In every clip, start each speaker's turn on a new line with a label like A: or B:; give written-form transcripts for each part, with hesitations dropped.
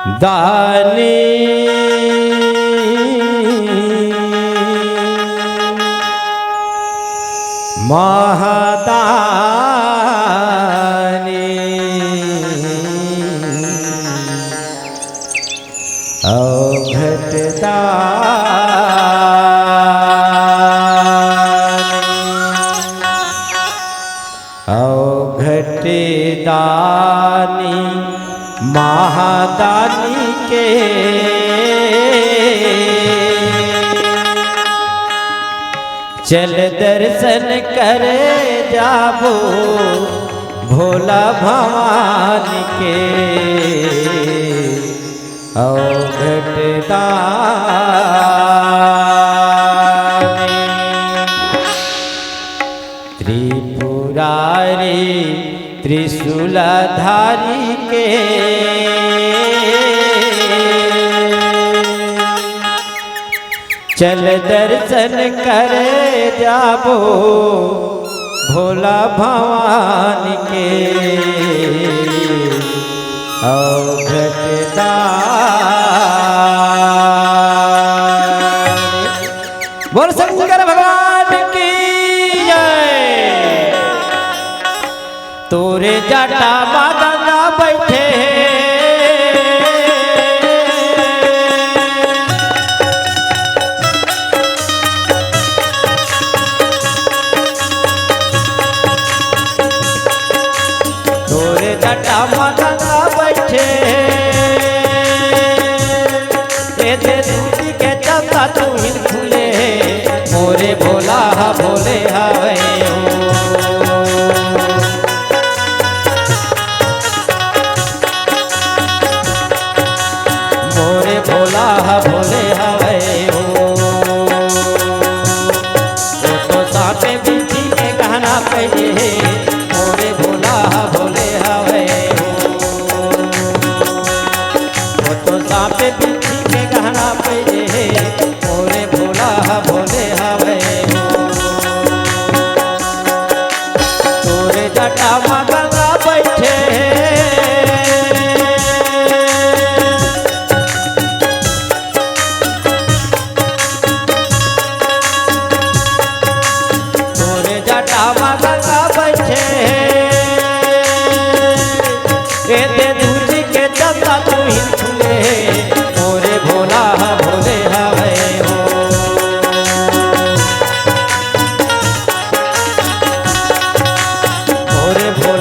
A: दानी महादानी औघटदानी महादानी के चल दर्शन करे जाबो भोला भवानी के औघटदानी त्रिपुरारी त्रिशूलधारी के चल दर्शन करे जाबो भोला भवानी के औघटदानी। बोल शंकर भगवान की जय। तोरे जटा बादना बैठे जटा मदना बैठे दे दूधी के चलता तू ही खुले मोरे भोला भोले हवे मोरे भोला भोले हवे तो साथे बिछी के गहना पहने मोरे भोला भोले पे बिछी के गहना पहने मोरे भोला भोले हवे तोरे जटा मगना बैठे तोरे जटा मगना बैठे दे दूधी के चलता तू ही खुले मोरे भोला भोले हवे हो मोरे भोला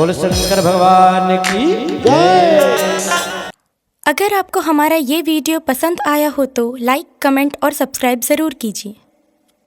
A: बोल शंकर भगवान की जय।
B: अगर आपको हमारा ये वीडियो पसंद आया हो तो लाइक, कमेंट और सब्सक्राइब ज़रूर कीजिए।